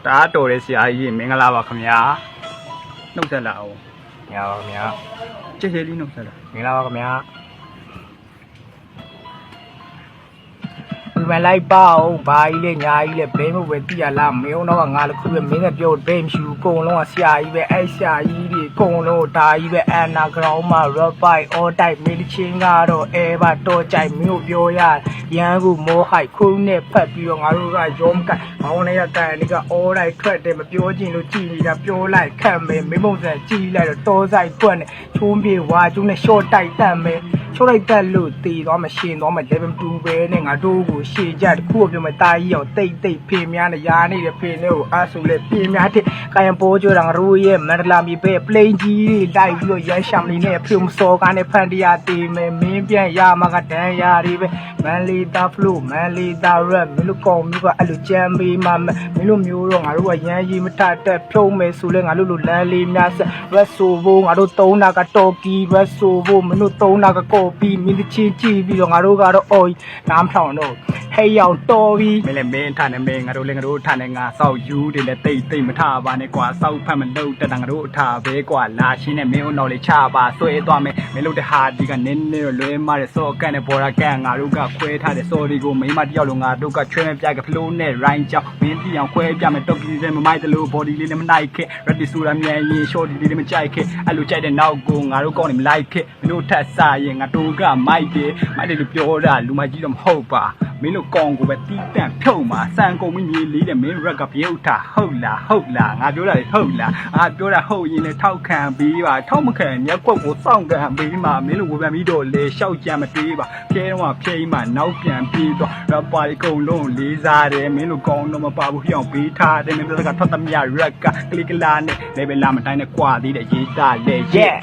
တားတော်တဲ့ဆရာကြီးမင်္ဂလာပါခင်ဗျာနှုတ်ဆက်လာအောင်ညာပါခင်ဗျာချစ်ချစ်လေးနှုတ်ဆက်လာမင်္ဂလာပါခင်ဗျာမလိုက်ပါအောင်ဘာကြီးလဲညာကြီးလဲဘဲမဝယ်တိရလားမင်းတော့ငါလည်းခုပဲမင်းနဲ့ပြောဘဲမရှိဘူးအကုန်လုံးကဆရာကြီးပဲအဲ့ဆရာကြီးတွေအကုန်လုံးဒါကြီးပဲအန်နာဂရောင်းမှာ rock bike all type မင်းချင်းကတော့အဲပါတော့ကြိုက်မျိုးပြောရရန်ကိုမောဟိုက်ခုနဲ့ဖတ်ပြီးတော့ငါတို့ကရောမကမောင်းနေရကန်နေက all right ထွက်တယ်မပြောချင်လို့ကြည်နေတာပြောလိုက်ခတ်မယ်မင်းပုံစံကြည်လိုက်တော့တောဆိုင်ကွက်နဲ့ချုံးပြေဝါကျုံးနဲ့ short တိုက်တတ်မယ်ချိုးလိုက်တက်လို့တည်သွားမရှင်သွားမ level 2ပဲနဲ့ငါတို့ကိုရှေ့ကြတခုပြောမယ်တာကြီးအောင်တိတ်တိတ်ဖေများနဲ့ရားနေတဲ့ဖေနဲ့ကိုအားဆိုလဲပြင်းများတဲ့ကာယံပိုးကြတာငါတို့ရဲ့မန္တလာမြေပဲ plane ကြီးတွေလိုက်ပြီးတော့ရမ်းရှာမလီနဲ့ဖျုံစောကားနဲ့ဖန်တရားတည်မယ်မင်းပြန်ရမှာကဒန်ရာတွေပဲမန်လီတာ flow မန်လီတာ rap မင်းတို့ကောင်မျိုးကအဲ့လိုကြမ်းမေးမှာမင်းတို့မျိုးတော့ငါတို့ကရမ်းရီမထတက်ဖြုံးမယ်ဆိုလဲငါတို့လိုလမ်းလေးများဆက် rap ဆိုဖို့ငါတို့3နာကတော်ကီ rap ဆိုဖို့မင်းတို့3နာကကောပြီးမင်းတချင်းကြည့်ပြီးတော့ငါတို့ကတော့အော်နားမထောင်တော့ဟဲ့ရောက်တော်ပြီမင်းလည်းမင်းထားနေမင်းငါတို့လည်းငါတို့ထားနေငါစောက်ယူတယ်လည်းတိတ်တိတ်မထားပါနဲ့ကွာစောက်ဖတ်မလို့တက်တာငါတို့အထားပဲကွာလာရှင်းနဲ့မင်းဦးတော်လေးချပါဆွဲသွားမယ်မင်းတို့တဟာဒီကနင်းနေလွဲမတဲ့စော့ကန်နဲ့ဘော်ရာကန်ငါတို့ကခွဲထားတဲ့စော်ဒီကိုမိမတယောက်လုံးငါတို့ကချွဲမပြကဖလိုးနဲ့ rhyme ကြောင့်မင်းတီအောင်ခွဲပြမယ်တော့ကြီးစဲမမိုက်တလို့ body လေးလည်းမနိုင်ခဲ့ ready ဆိုတာမြန်ရင် short လေးလည်းမကြိုက်ခဲ့အဲ့လိုကြိုက်တဲ့နောက်ကိုငါတို့ကောင်းနေမလိုက်ခဲ့မင်းတို့ထက်စားရင်ငါတို့ကမိုက်တယ်မိုက်တယ်လို့ပြောတာလူမကြီးတော့မဟုတ်ပါမင်းတို့ကောင်းကိုပဲတီးတန့်ဖြုတ်မှာစံကုန်မီလေးတဲ့မင်း rap ကပြုတ်တာဟုတ်လားငါပြောတာလေဟုတ်လားငါပြောတာဟုတ်ရင်လည်းထောက်ခံပြီးပါထောက်မခံညက်ကွက်ကိုစောင့်ခံပြီးမှမင်းတို့ဝေဖန်ပြီးတော့လေရှောက်ကြမတွေးပါဖြဲတော့ဖြဲမှနောက်ပြန်ပြီးတော့ rapper တွေကုန်လုံးလေးစားတယ်မင်းတို့ကောင်းတော့မပါဘူးဖြောင်းပေးထားတယ်မင်းတို့ကထွက်သမျှ rap ကကလစ်ကလာနဲ့ level လာမတိုင်းနဲ့ကွာသေးတယ်ရေးတာလေ yeah